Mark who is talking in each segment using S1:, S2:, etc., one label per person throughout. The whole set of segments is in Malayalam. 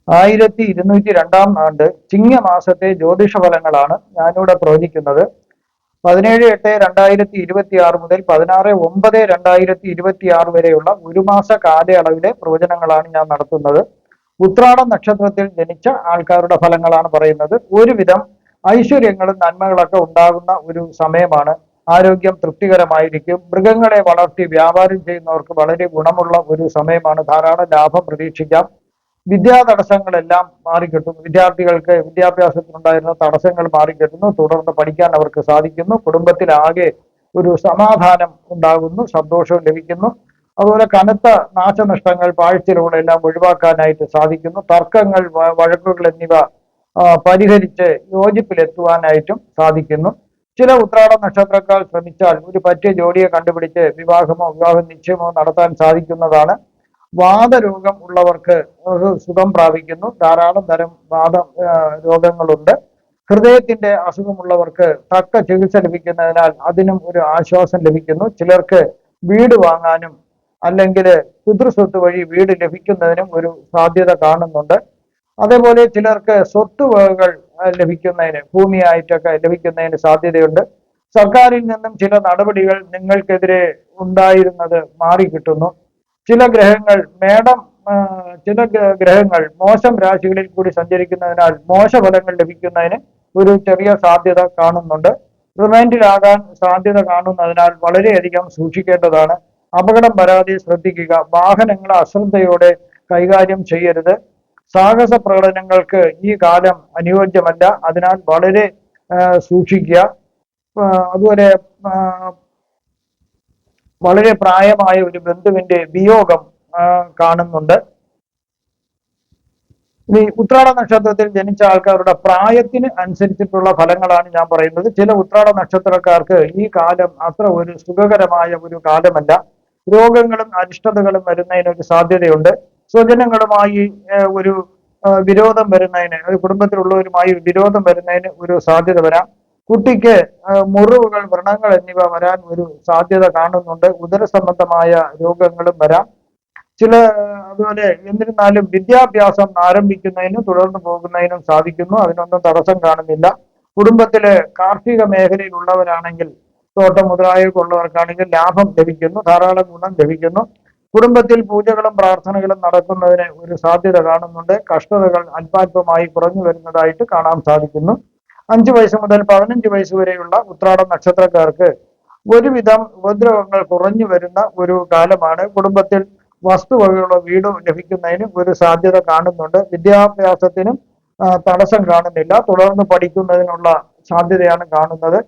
S1: 1202 ചിങ്ങമാസത്തെ ജ്യോതിഷ ഫലങ്ങളാണ് ഞാനിവിടെ പ്രവചിക്കുന്നത്. 17/8/2026 മുതൽ 16/9/2026 വരെയുള്ള ഒരു മാസ കാലയളവിലെ പ്രവചനങ്ങളാണ് ഞാൻ നടത്തുന്നത്. ഉത്രാടം നക്ഷത്രത്തിൽ ജനിച്ച ആൾക്കാരുടെ ഫലങ്ങളാണ് പറയുന്നത്. ഒരുവിധം ഐശ്വര്യങ്ങളും നന്മകളൊക്കെ ഉണ്ടാകുന്ന ഒരു സമയമാണ്. ആരോഗ്യം തൃപ്തികരമായിരിക്കും. മൃഗങ്ങളെ വളർത്തി വ്യാപാരം ചെയ്യുന്നവർക്ക് വളരെ ഗുണമുള്ള ഒരു സമയമാണ്. ധാരാളം ലാഭം പ്രതീക്ഷിക്കാം. വിദ്യാ തടസ്സങ്ങളെല്ലാം മാറിക്കിട്ടും. വിദ്യാർത്ഥികൾക്ക് വിദ്യാഭ്യാസത്തിനുണ്ടായിരുന്ന തടസ്സങ്ങൾ മാറിക്കിട്ടുന്നു. തുടർന്ന് പഠിക്കാൻ അവർക്ക് സാധിക്കുന്നു. കുടുംബത്തിലാകെ ഒരു സമാധാനം ഉണ്ടാകുന്നു. സന്തോഷവും ലഭിക്കുന്നു. അതുപോലെ കനത്ത നാശനഷ്ടങ്ങൾ, പാഴ്ചെലവുകളെല്ലാം ഒഴിവാക്കാനായിട്ട് സാധിക്കുന്നു. തർക്കങ്ങൾ, വഴക്കുകൾ എന്നിവ പരിഹരിച്ച് യോജിപ്പിലെത്തുവാനായിട്ടും സാധിക്കുന്നു. ചില ഉത്രാട നക്ഷത്രക്കാർ ശ്രമിച്ചാൽ ഒരു പറ്റിയ ജോഡിയെ കണ്ടുപിടിച്ച് വിവാഹമോ വിവാഹ നിശ്ചയമോ നടത്താൻ സാധിക്കുന്നതാണ്. വാദരോഗം ഉള്ളവർക്ക് സുഖം പ്രാപിക്കുന്നു. ധാരാളം തരം രോഗങ്ങളുണ്ട്. ഹൃദയത്തിന്റെ അസുഖമുള്ളവർക്ക് തക്ക ചികിത്സ ലഭിക്കുന്നതിനാൽ അതിനും ഒരു ആശ്വാസം ലഭിക്കുന്നു. ചിലർക്ക് വീട് വാങ്ങാനും അല്ലെങ്കിൽ പിതൃസ്വത്ത് വഴി വീട് ലഭിക്കുന്നതിനും ഒരു സാധ്യത കാണുന്നുണ്ട്. അതേപോലെ ചിലർക്ക് സ്വത്തുവകകൾ ലഭിക്കുന്നതിന്, ഭൂമിയായിട്ടൊക്കെ ലഭിക്കുന്നതിന് സാധ്യതയുണ്ട്. സർക്കാരിൽ നിന്നും ചില നടപടികൾ നിങ്ങൾക്കെതിരെ ഉണ്ടായിരുന്നത് മാറിക്കിട്ടുന്നു. ചില ഗ്രഹങ്ങൾ ചില ഗ്രഹങ്ങൾ മോശം രാശികളിൽ കൂടി സഞ്ചരിക്കുന്നതിനാൽ മോശഫലങ്ങൾ ലഭിക്കുന്നതിന് ഒരു ചെറിയ സാധ്യത കാണുന്നുണ്ട്. റിമൈൻഡിലാകാൻ സാധ്യത കാണുന്നതിനാൽ വളരെയധികം സൂക്ഷിക്കേണ്ടതാണ്. അപകടം വരാതെ ശ്രദ്ധിക്കുക. വാഹനങ്ങൾ അശ്രദ്ധയോടെ കൈകാര്യം ചെയ്യരുത്. സാഹസ പ്രകടനങ്ങൾക്ക് ഈ കാലം അനുയോജ്യമല്ല. അതിനാൽ വളരെ സൂക്ഷിക്കുക. അതുപോലെ വളരെ പ്രായമായ ഒരു ബന്ധുവിന്റെ വിയോഗം കാണുന്നുണ്ട്. ഇനി ഉത്രാട നക്ഷത്രത്തിൽ ജനിച്ച ആൾക്കാരുടെ പ്രായത്തിന് അനുസരിച്ചിട്ടുള്ള ഫലങ്ങളാണ് ഞാൻ പറയുന്നത്. ചില ഉത്രാട നക്ഷത്രക്കാർക്ക് ഈ കാലം അത്ര ഒരു സുഖകരമായ ഒരു കാലമല്ല. രോഗങ്ങളും അരിഷ്ടതകളും വരുന്നതിനൊരു സാധ്യതയുണ്ട്. സ്വജനങ്ങളുമായി ഒരു വിരോധം വരുന്നതിന്, കുടുംബത്തിലുള്ളവരുമായി വിരോധം വരുന്നതിന് ഒരു സാധ്യത വരാം. കുട്ടിക്ക് മുറിവുകൾ, വ്രണങ്ങൾ എന്നിവ വരാൻ ഒരു സാധ്യത കാണുന്നുണ്ട്. ഉദര സംബന്ധമായ രോഗങ്ങളും വരാം. അതുപോലെ എന്നിരുന്നാലും വിദ്യാഭ്യാസം ആരംഭിക്കുന്നതിനും തുടർന്ന് പോകുന്നതിനും സാധിക്കുന്നു. അതിനൊന്നും തടസ്സം കാണുന്നില്ല. കുടുംബത്തിലെ കാർഷിക മേഖലയിലുള്ളവരാണെങ്കിൽ, തോട്ടം മുതലായൊക്കെ ഉള്ളവർക്കാണെങ്കിൽ ലാഭം ലഭിക്കുന്നു. ധാരാളം ഗുണം ലഭിക്കുന്നു. കുടുംബത്തിൽ പൂജകളും പ്രാർത്ഥനകളും നടക്കുന്നതിന് ഒരു സാധ്യത കാണുന്നുണ്ട്. കഷ്ടതകൾ അല്പാൽപമായി കുറഞ്ഞു വരുന്നതായിട്ട് കാണാൻ സാധിക്കുന്നു. 5 വയസ്സ് മുതൽ 15 വയസ്സ് വരെയുള്ള ഉത്രാടം നക്ഷത്രക്കാർക്ക് ഒരുവിധം ഉപദ്രവങ്ങൾ കുറഞ്ഞു വരുന്ന ഒരു കാലമാണ്. കുടുംബത്തിൽ വസ്തുവകയുള്ള വീട് ലഭിക്കുന്നതിനും ഒരു സാധ്യത കാണുന്നുണ്ട്. വിദ്യാഭ്യാസത്തിനും തടസ്സം കാണുന്നില്ല. തുടർന്ന് പഠിക്കുന്നതിനുള്ള സാധ്യതയാണ് കാണുന്നത്.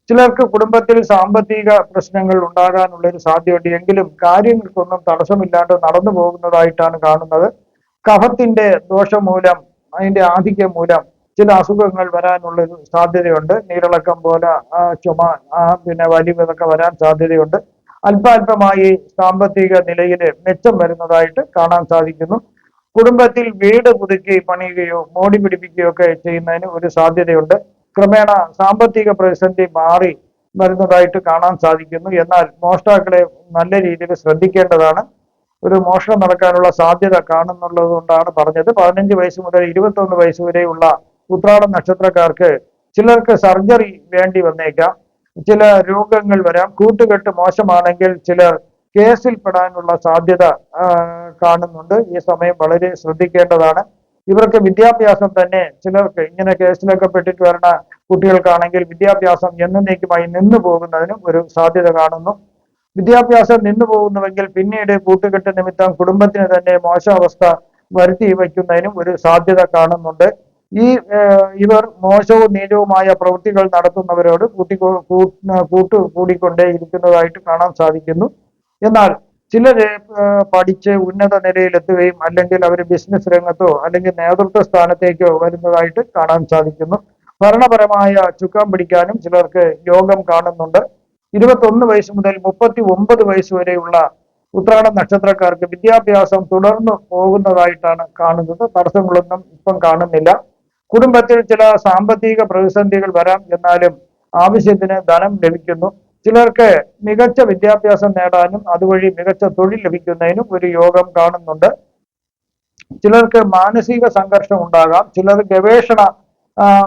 S1: ചിലർക്ക് കുടുംബത്തിൽ സാമ്പത്തിക പ്രശ്നങ്ങൾ ഉണ്ടാകാനുള്ള ഒരു സാധ്യതയുണ്ട്. എങ്കിലും കാര്യങ്ങൾക്കൊന്നും തടസ്സമില്ലാണ്ട് നടന്നു പോകുന്നതായിട്ടാണ് കാണുന്നത്. കഫത്തിന്റെ ദോഷം മൂലം, അതിന്റെ ആധിക്യം മൂലം ചില അസുഖങ്ങൾ വരാനുള്ളൊരു സാധ്യതയുണ്ട്. നീരിളക്കം പോലെ ചുമ, പിന്നെ വലിവതൊക്കെ വരാൻ സാധ്യതയുണ്ട്. അല്പാൽപമായി സാമ്പത്തിക നിലയിൽ മെച്ചം വരുന്നതായിട്ട് കാണാൻ സാധിക്കുന്നു. കുടുംബത്തിൽ വീട് പുതുക്കി പണിയുകയോ മോടി പിടിപ്പിക്കുകയോ ഒക്കെ ചെയ്യുന്നതിന് ഒരു സാധ്യതയുണ്ട്. ക്രമേണ സാമ്പത്തിക പ്രതിസന്ധി മാറി വരുന്നതായിട്ട് കാണാൻ സാധിക്കുന്നു. എന്നാൽ മോഷ്ടാക്കളെ നല്ല രീതിയിൽ ശ്രദ്ധിക്കേണ്ടതാണ്. ഒരു മോഷണം നടക്കാനുള്ള സാധ്യത കാണുന്നുള്ളത് കൊണ്ടാണ് പറഞ്ഞത്. 15 വയസ്സ് മുതൽ 21 വയസ്സ് വരെയുള്ള ഉത്രാടം നക്ഷത്രക്കാർക്ക് ചിലർക്ക് സർജറി വേണ്ടി വന്നേക്കാം. ചില രോഗങ്ങൾ വരാം. കൂട്ടുകെട്ട് മോശമാണെങ്കിൽ ചിലർ കേസിൽ പെടാനുള്ള സാധ്യത കാണുന്നുണ്ട്. ഈ സമയം വളരെ ശ്രദ്ധിക്കേണ്ടതാണ്. ഇവർക്ക് വിദ്യാഭ്യാസം തന്നെ, ചിലർക്ക് ഇങ്ങനെ കേസിലൊക്കെ പെട്ടിട്ട് വരുന്ന കുട്ടികൾക്കാണെങ്കിൽ വിദ്യാഭ്യാസം എന്നേക്കുമായി നിന്നു പോകുന്നതിനും ഒരു സാധ്യത കാണുന്നു. വിദ്യാഭ്യാസം നിന്നു പോകുന്നുവെങ്കിൽ പിന്നീട് കൂട്ടുകെട്ട് നിമിത്തം കുടുംബത്തിന് തന്നെ മോശാവസ്ഥ വരുത്തി വയ്ക്കുന്നതിനും ഒരു സാധ്യത കാണുന്നുണ്ട്. ഇവർ മോശവും നീചവുമായ പ്രവൃത്തികൾ നടത്തുന്നവരോട് കൂട്ടുകൂടിക്കൊണ്ടേ ഇരിക്കുന്നതായിട്ട് കാണാൻ സാധിക്കുന്നു. എന്നാൽ ചിലര് പഠിച്ച് ഉന്നത നിലയിലെത്തുകയും അല്ലെങ്കിൽ അവർ ബിസിനസ് രംഗത്തോ അല്ലെങ്കിൽ നേതൃത്വ സ്ഥാനത്തേക്കോ വരുന്നതായിട്ട് കാണാൻ സാധിക്കുന്നു. ഭരണപരമായ ചുക്കാൻ പിടിക്കാനും ചിലർക്ക് യോഗം കാണുന്നുണ്ട്. 21 വയസ്സ് മുതൽ 39 വയസ്സ് വരെയുള്ള ഉത്രാടം നക്ഷത്രക്കാർക്ക് വിദ്യാഭ്യാസം തുടർന്നു പോകുന്നതായിട്ടാണ് കാണുന്നത്. തടസ്സങ്ങളൊന്നും ഇപ്പം കാണുന്നില്ല. കുടുംബത്തിൽ ചില സാമ്പത്തിക പ്രതിസന്ധികൾ വരാം. എന്നാലും ആവശ്യത്തിന് ധനം ലഭിക്കുന്നു. ചിലർക്ക് മികച്ച വിദ്യാഭ്യാസം നേടാനും അതുവഴി മികച്ച തൊഴിൽ ലഭിക്കുന്നതിനും ഒരു യോഗം കാണുന്നുണ്ട്. ചിലർക്ക് മാനസിക സംഘർഷം ഉണ്ടാകാം, ചിലർ ഗവേഷണ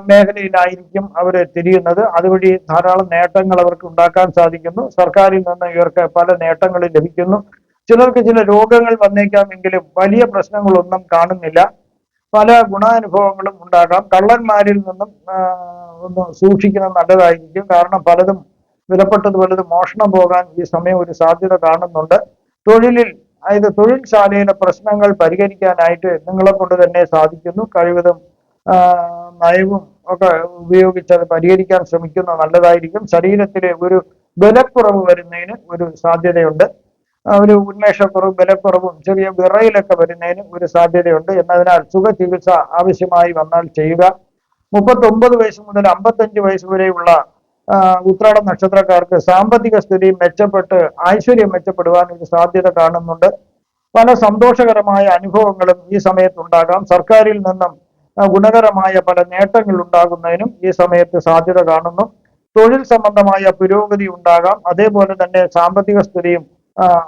S1: മേഖലയിലായിരിക്കും അവർ തിരിയുന്നത്. അതുവഴി ധാരാളം നേട്ടങ്ങൾ അവർക്ക് ഉണ്ടാക്കാൻ സാധിക്കുന്നു. സർക്കാരിൽ നിന്ന് ഇവർക്ക് പല നേട്ടങ്ങളും ലഭിക്കുന്നു. ചിലർക്ക് ചില രോഗങ്ങൾ വന്നേക്കാമെങ്കിലും വലിയ പ്രശ്നങ്ങളൊന്നും കാണുന്നില്ല. പല ഗുണാനുഭവങ്ങളും ഉണ്ടാകാം. കള്ളന്മാരിൽ നിന്നും ഒന്ന് സൂക്ഷിക്കുന്നത് നല്ലതായിരിക്കും. കാരണം പലതും വിലപ്പെട്ടത് പലതും മോഷണം പോകാൻ ഈ സമയം ഒരു സാധ്യത കാണുന്നുണ്ട്. തൊഴിലിൽ, അതായത് തൊഴിൽശാലയിലെ പ്രശ്നങ്ങൾ പരിഹരിക്കാനായിട്ട് നിങ്ങളെ കൊണ്ട് തന്നെ സാധിക്കുന്നു. കഴിവതും നയവും ഒക്കെ ഉപയോഗിച്ച് അത് പരിഹരിക്കാൻ ശ്രമിക്കുന്നത് നല്ലതായിരിക്കും. ശരീരത്തിലെ ഒരു ബലക്കുറവ് വരുന്നതിന് ഒരു സാധ്യതയുണ്ട്. ഒരു ഉന്മേഷക്കുറവും ബലക്കുറവും ചെറിയ വിറയിലൊക്കെ വരുന്നതിന് ഒരു സാധ്യതയുണ്ട്. എന്നതിനാൽ സുഖചികിത്സ ആവശ്യമായി വന്നാൽ ചെയ്യുക. 39 വയസ്സ് മുതൽ 55 വയസ്സ് വരെയുള്ള ഉത്രാട നക്ഷത്രക്കാർക്ക് സാമ്പത്തിക സ്ഥിതി മെച്ചപ്പെട്ട് ഐശ്വര്യം മെച്ചപ്പെടുവാൻ ഒരു സാധ്യത കാണുന്നുണ്ട്. പല സന്തോഷകരമായ അനുഭവങ്ങളും ഈ സമയത്ത് ഉണ്ടാകാം. സർക്കാരിൽ നിന്നും ഗുണകരമായ പല നേട്ടങ്ങൾ ഉണ്ടാകുന്നതിനും ഈ സമയത്ത് സാധ്യത കാണുന്നു. തൊഴിൽ സംബന്ധമായ പുരോഗതി ഉണ്ടാകാം. അതേപോലെ തന്നെ സാമ്പത്തിക സ്ഥിതിയും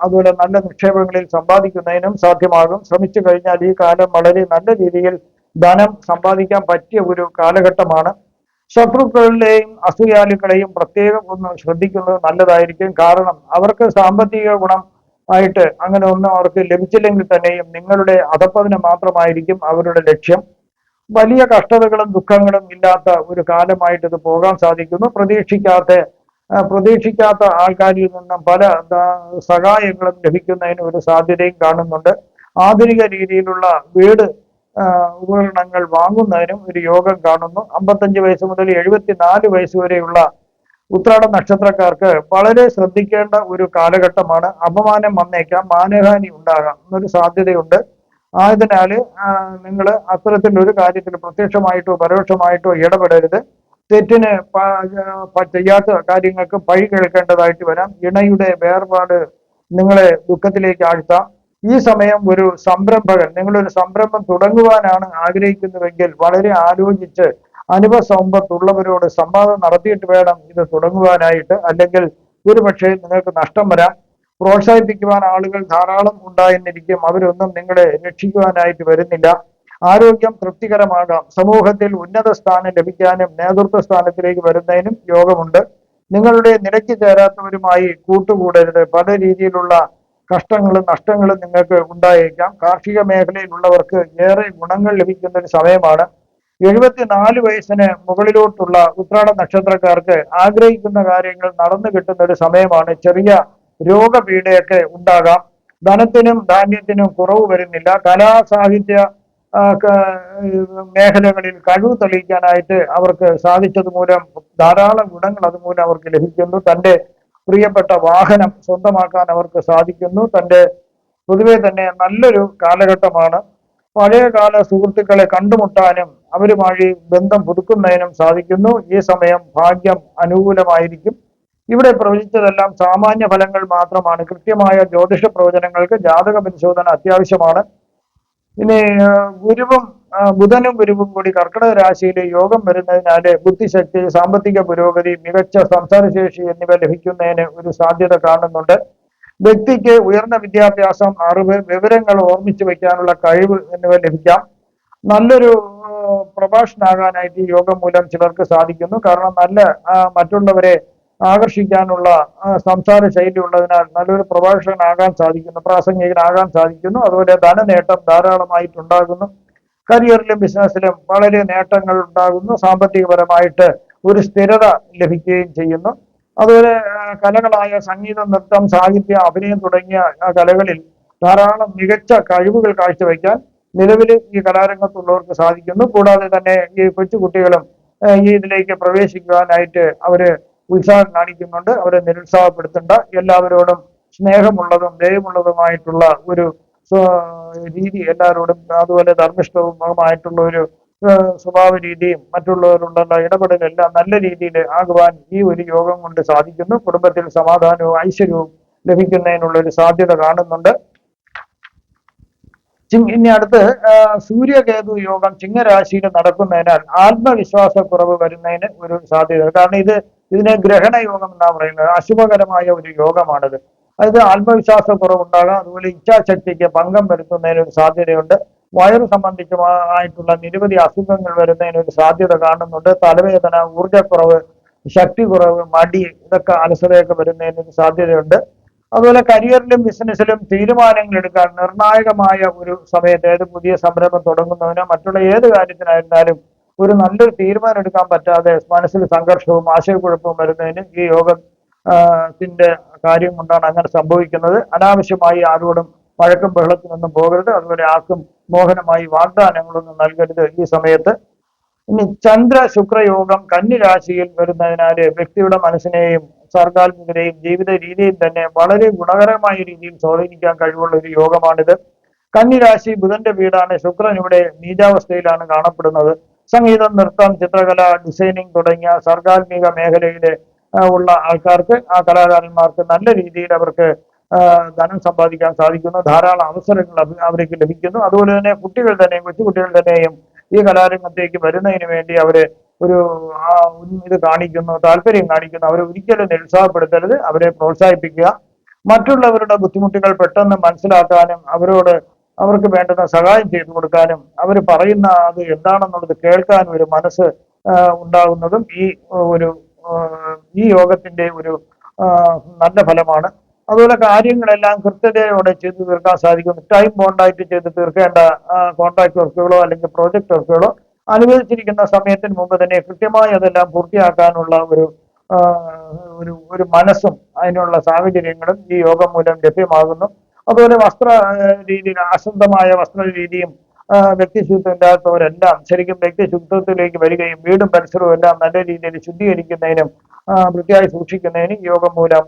S1: അതുപോലെ നല്ല നിക്ഷേപങ്ങളിൽ സമ്പാദിക്കുന്നതിനും സാധ്യമാകും. ശ്രമിച്ചു കഴിഞ്ഞാൽ ഈ കാലം വളരെ നല്ല രീതിയിൽ ധനം സമ്പാദിക്കാൻ പറ്റിയ ഒരു കാലഘട്ടമാണ്. ശത്രുക്കളിലെയും അസൂയാലുക്കളെയും പ്രത്യേകം ഒന്ന് ശ്രദ്ധിക്കുന്നത് നല്ലതായിരിക്കും. കാരണം അവർക്ക് സാമ്പത്തിക ഗുണം ആയിട്ട് അങ്ങനെ ഒന്നും അവർക്ക് ലഭിച്ചില്ലെങ്കിൽ തന്നെയും നിങ്ങളുടെ അധപ്പതനം മാത്രമായിരിക്കും അവരുടെ ലക്ഷ്യം. വലിയ കഷ്ടതകളും ദുഃഖങ്ങളും ഇല്ലാത്ത ഒരു കാലമായിട്ട് ഇത് പോകാൻ സാധിക്കുന്നു. പ്രതീക്ഷിക്കാത്ത ആൾക്കാരിൽ നിന്നും പല സഹായങ്ങളും ലഭിക്കുന്നതിന് ഒരു സാധ്യതയും കാണുന്നുണ്ട്. ആധുനിക രീതിയിലുള്ള വീട് ഉപകരണങ്ങൾ വാങ്ങുന്നതിനും ഒരു യോഗം കാണുന്നു. 55 വയസ്സ് മുതൽ 74 വയസ്സ് വരെയുള്ള ഉത്രാട നക്ഷത്രക്കാർക്ക് വളരെ ശ്രദ്ധിക്കേണ്ട ഒരു കാലഘട്ടമാണ്. അപമാനം വന്നേക്കാം, മാനഹാനി ഉണ്ടാകാം എന്നൊരു സാധ്യതയുണ്ട്. ആയതിനാൽ നിങ്ങൾ അത്തരത്തിലൊരു കാര്യത്തിൽ പ്രത്യക്ഷമായിട്ടോ പരോക്ഷമായിട്ടോ ഇടപെടരുത്. തെറ്റിന് ചെയ്യാത്ത കാര്യങ്ങൾക്ക് പഴി കേൾക്കേണ്ടതായിട്ട് വരാം. ഇണയുടെ വേർപാട് നിങ്ങളെ ദുഃഖത്തിലേക്ക് ആഴ്ത്താം. ഈ സമയം ഒരു സംരംഭകൻ, നിങ്ങളൊരു സംരംഭം തുടങ്ങുവാനാണ് ആഗ്രഹിക്കുന്നുവെങ്കിൽ വളരെ ആലോചിച്ച് അനുഭവസമ്പത്തുള്ളവരോട് സംവാദം നടത്തിയിട്ട് വേണം ഇത് തുടങ്ങുവാനായിട്ട്. അല്ലെങ്കിൽ ഒരുപക്ഷെ നിങ്ങൾക്ക് നഷ്ടം വരാം. പ്രോത്സാഹിപ്പിക്കുവാൻ ആളുകൾ ധാരാളം ഉണ്ടായെന്നിരിക്കും, അവരൊന്നും നിങ്ങളെ രക്ഷിക്കുവാനായിട്ട് വരുന്നില്ല. ആരോഗ്യം തൃപ്തികരമാകാം. സമൂഹത്തിൽ ഉന്നത സ്ഥാനം ലഭിക്കാനും നേതൃത്വ സ്ഥാനത്തിലേക്ക് വരുന്നതിനും യോഗമുണ്ട്. നിങ്ങളുടെ നിലയ്ക്ക് ചേരാത്തവരുമായി കൂട്ടുകൂടരുത്. പല രീതിയിലുള്ള കഷ്ടങ്ങളും നഷ്ടങ്ങളും നിങ്ങൾക്ക് ഉണ്ടായേക്കാം. കാർഷിക മേഖലയിലുള്ളവർക്ക് ഏറെ ഗുണങ്ങൾ ലഭിക്കുന്ന ഒരു സമയമാണ്. 74 വയസ്സിന് മുകളിലോട്ടുള്ള ഉത്രാട നക്ഷത്രക്കാർക്ക് ആഗ്രഹിക്കുന്ന കാര്യങ്ങൾ നടന്നു കിട്ടുന്ന ഒരു സമയമാണ്. ചെറിയ രോഗപീഠയൊക്കെ ഉണ്ടാകാം. ധനത്തിനും ധാന്യത്തിനും കുറവ് വരുന്നില്ല. കലാ സാഹിത്യ മേഖലകളിൽ കഴിവ് തെളിയിക്കാനായിട്ട് അവർക്ക് സാധിച്ചത് മൂലം ധാരാളം ഗുണങ്ങൾ അതുമൂലം അവർക്ക് ലഭിക്കുന്നു. തൻ്റെ പ്രിയപ്പെട്ട വാഹനം സ്വന്തമാക്കാൻ അവർക്ക് സാധിക്കുന്നു. പൊതുവെ തന്നെ നല്ലൊരു കാലഘട്ടമാണ്. പഴയകാല സുഹൃത്തുക്കളെ കണ്ടുമുട്ടാനും അവരുമായി ബന്ധം പുതുക്കുന്നതിനും സാധിക്കുന്നു. ഈ സമയം ഭാഗ്യം അനുകൂലമായിരിക്കും. ഇവിടെ പ്രവചിച്ചതെല്ലാം സാമാന്യ ഫലങ്ങൾ മാത്രമാണ്. കൃത്യമായ ജ്യോതിഷ പ്രവചനങ്ങൾക്ക് ജാതക പരിശോധന അത്യാവശ്യമാണ്. ഇനി ബുധനും ഗുരുവും കൂടി കർക്കിടക രാശിയിൽ യോഗം വരുന്നതിനാല് ബുദ്ധിശക്തി, സാമ്പത്തിക പുരോഗതി, മികച്ച സംസാരശേഷി എന്നിവ ലഭിക്കുന്നതിന് ഒരു സാധ്യത കാണുന്നുണ്ട്. വ്യക്തിക്ക് ഉയർന്ന വിദ്യാഭ്യാസം, അറിവ്, വിവരങ്ങൾ ഓർമ്മിച്ചു വെക്കാനുള്ള കഴിവ് എന്നിവ ലഭിക്കാം. നല്ലൊരു പ്രഭാഷകനാകാനായിട്ട് ഈ യോഗം മൂലം ചിലർക്ക് സാധിക്കുന്നു. കാരണം നല്ല മറ്റുള്ളവരെ ആകർഷിക്കാനുള്ള സംസാര ശൈലി ഉള്ളതിനാൽ നല്ലൊരു പ്രഭാഷകനാകാൻ സാധിക്കുന്നു, പ്രാസംഗികനാകാൻ സാധിക്കുന്നു. അതുപോലെ ധനനേട്ടം ധാരാളമായിട്ടുണ്ടാകുന്നു. കരിയറിലും ബിസിനസ്സിലും വളരെ നേട്ടങ്ങൾ ഉണ്ടാകുന്നു. സാമ്പത്തികപരമായിട്ട് ഒരു സ്ഥിരത ലഭിക്കുകയും ചെയ്യുന്നു. അതുപോലെ കലകളായ സംഗീതം, നൃത്തം, സാഹിത്യം, അഭിനയം തുടങ്ങിയ കലകളിൽ ധാരാളം മികച്ച കഴിവുകൾ കാഴ്ചവെക്കാൻ നിലവിൽ ഈ കലാരംഗത്തുള്ളവർക്ക് സാധിക്കുന്നു. കൂടാതെ തന്നെ ഈ കൊച്ചുകുട്ടികളും ഈ ഇതിലേക്ക് പ്രവേശിക്കുവാനായിട്ട് അവര് ഉത്സാഹം കാണിക്കുന്നുണ്ട്. അവരെ നിരുത്സാഹപ്പെടുത്തേണ്ട. എല്ലാവരോടും സ്നേഹമുള്ളതും ദയമുള്ളതുമായിട്ടുള്ള ഒരു രീതി എല്ലാവരോടും, അതുപോലെ ധർമ്മിഷ്ഠവുമായിട്ടുള്ള ഒരു സ്വഭാവ രീതിയും മറ്റുള്ളവരുള്ള ഇടപെടലെല്ലാം നല്ല രീതിയിൽ ആകുവാൻ ഈ ഒരു യോഗം കൊണ്ട് സാധിക്കുന്നു. കുടുംബത്തിൽ സമാധാനവും ഐശ്വര്യവും ലഭിക്കുന്നതിനുള്ള ഒരു സാധ്യത കാണുന്നുണ്ട്. ഇനി അടുത്ത് സൂര്യകേതു യോഗം ചിങ്ങരാശിയിൽ നടക്കുന്നതിനാൽ ആത്മവിശ്വാസക്കുറവ് വരുന്നതിന് ഒരു സാധ്യത. കാരണം ഇതിനെ ഗ്രഹണ യോഗം എന്നാ പറയുന്നത്. അശുഭകരമായ ഒരു യോഗമാണിത്. അതായത് ആത്മവിശ്വാസക്കുറവ് ഉണ്ടാകാം. അതുപോലെ ഇച്ഛാശക്തിക്ക് ഭംഗം വരുത്തുന്നതിന് ഒരു സാധ്യതയുണ്ട്. വയറു സംബന്ധിച്ചുമായിട്ടുള്ള നിരവധി അസുഖങ്ങൾ വരുന്നതിന് ഒരു സാധ്യത കാണുന്നുണ്ട്. തലവേദന, ഊർജ്ജക്കുറവ്, ശക്തി കുറവ്, മടി, ഇതൊക്കെ അലസതയൊക്കെ വരുന്നതിന് ഒരു സാധ്യതയുണ്ട്. അതുപോലെ കരിയറിലും ബിസിനസ്സിലും തീരുമാനങ്ങൾ എടുക്കാൻ നിർണായകമായ ഒരു സമയത്ത്, ഏത് പുതിയ സംരംഭം തുടങ്ങുന്നതിനോ മറ്റുള്ള ഏത് കാര്യത്തിനായിരുന്നാലും ഒരു നല്ലൊരു തീരുമാനം എടുക്കാൻ പറ്റാതെ മനസ്സിൽ സംഘർഷവും ആശയക്കുഴപ്പവും വരുന്നതിന് ഈ ത്തിന്റെ കാര്യം കൊണ്ടാണ് അങ്ങനെ സംഭവിക്കുന്നത്. അനാവശ്യമായി ആരോടും വഴക്കും ബഹളത്തിനൊന്നും പോകരുത്. അതുപോലെ ആർക്കും മോഹനമായി വാഗ്ദാനങ്ങളൊന്നും നൽകരുത് ഈ സമയത്ത്. ഇനി ചന്ദ്ര ശുക്രയോഗം കന്നി രാശിയിൽ വരുന്നതിനാല് വ്യക്തിയുടെ മനസ്സിനെയും സർഗാത്മകതയും ജീവിത രീതിയും തന്നെ വളരെ ഗുണകരമായ രീതിയിൽ സ്വാധീനിക്കാൻ കഴിവുള്ള ഒരു യോഗമാണിത്. കന്നി രാശി ബുധന്റെ വീടാണ്. ശുക്രൻ ഇവിടെ നീചാവസ്ഥയിലാണ് കാണപ്പെടുന്നത്. സംഗീതം, നൃത്തം, ചിത്രകല, ഡിസൈനിങ് തുടങ്ങിയ സർഗാത്മിക മേഖലയിലെ ഉള്ള ആൾക്കാർക്ക്, ആ കലാകാരന്മാർക്ക് നല്ല രീതിയിൽ അവർക്ക് ധനം സമ്പാദിക്കാൻ സാധിക്കുന്നു. ധാരാളം അവസരങ്ങൾ അവർക്ക് ലഭിക്കുന്നു. അതുപോലെ തന്നെ കുട്ടികൾ തന്നെയും കൊച്ചുകുട്ടികൾ തന്നെയും ഈ കലാരംഗത്തേക്ക് വരുന്നതിന് വേണ്ടി അവര് ഒരു ഇത് കാണിക്കുന്നു, താല്പര്യം കാണിക്കുന്നു. അവരെ ഒരിക്കലും നിരുത്സാഹപ്പെടുത്തരുത്, അവരെ പ്രോത്സാഹിപ്പിക്കുക. മറ്റുള്ളവരുടെ ബുദ്ധിമുട്ടുകൾ പെട്ടെന്ന് മനസ്സിലാക്കാനും അവർക്ക് വേണ്ടുന്ന സഹായം ചെയ്തു കൊടുക്കാനും അവർ പറയുന്ന അത് എന്താണെന്നുള്ളത് കേൾക്കാനും ഒരു മനസ്സ് ഉണ്ടാകുന്നതും ഈ യോഗത്തിന്റെ ഒരു നല്ല ഫലമാണ്. അതുപോലെ കാര്യങ്ങളെല്ലാം കൃത്യതയോടെ ചെയ്തു തീർക്കാൻ സാധിക്കും. ടൈം ബോണ്ടായിട്ട് ചെയ്ത് തീർക്കേണ്ട കോൺട്രാക്ട് വർക്കുകളോ അല്ലെങ്കിൽ പ്രോജക്ട് വർക്കുകളോ അനുവദിച്ചിരിക്കുന്ന സമയത്തിന് മുമ്പ് തന്നെ കൃത്യമായി അതെല്ലാം പൂർത്തിയാക്കാനുള്ള ഒരു മനസ്സും അതിനുള്ള സാഹചര്യങ്ങളും ഈ യോഗം മൂലം ലഭ്യമാകുന്നു. അതുപോലെ വസ്ത്ര രീതിയിൽ അശുദ്ധമായ വസ്ത്ര രീതിയും വ്യക്തിശുദ്ധം ഇല്ലാത്തവരെല്ലാം ശരിക്കും വ്യക്തിശുദ്ധത്തിലേക്ക് വരികയും വീടും പരിസരവും എല്ലാം നല്ല രീതിയിൽ ശുദ്ധീകരിക്കുന്നതിനും വൃത്തിയായി സൂക്ഷിക്കുന്നതിനും യോഗം മൂലം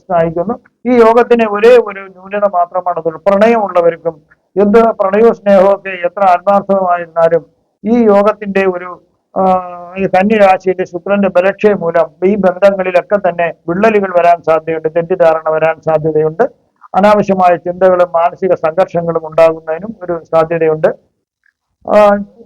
S1: സഹായിക്കുന്നു. ഈ യോഗത്തിന് ഒരേ ഒരു ന്യൂനത മാത്രമാണ് പ്രണയമുള്ളവർക്കും എന്ത് പ്രണയവും സ്നേഹവും ഒക്കെ എത്ര ആത്മാർത്ഥമായിരുന്നാലും ഈ യോഗത്തിന്റെ കന്നി രാശിയിലെ ശുക്രന്റെ ബലക്ഷയം മൂലം ഈ ബന്ധങ്ങളിലൊക്കെ തന്നെ വിള്ളലുകൾ വരാൻ സാധ്യതയുണ്ട്, തെറ്റിദ്ധാരണ വരാൻ സാധ്യതയുണ്ട്. അനാവശ്യമായ ചിന്തകളും മാനസിക സംഘർഷങ്ങളും ഉണ്ടാകുന്നതിനും ഒരു സാധ്യതയുണ്ട്.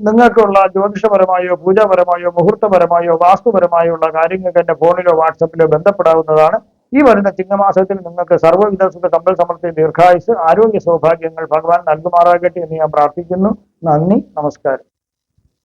S1: നിങ്ങൾക്കുള്ള ജ്യോതിഷപരമായോ പൂജാപരമായോ മുഹൂർത്തപരമായോ വാസ്തുപരമായോ ഉള്ള കാര്യങ്ങൾക്ക് എന്റെ ഫോണിലോ വാട്സപ്പിലോ ബന്ധപ്പെടാവുന്നതാണ്. ഈ വരുന്ന ചിങ്ങമാസത്തിൽ നിങ്ങൾക്ക് സർവ്വവിധ സമ്പൽ സമൃദ്ധി, ദീർഘായുസ്, ആരോഗ്യ സൗഭാഗ്യങ്ങൾ ഭഗവാൻ നൽകുമാറാകട്ടെ എന്ന് ഞാൻ പ്രാർത്ഥിക്കുന്നു. നന്ദി, നമസ്കാരം.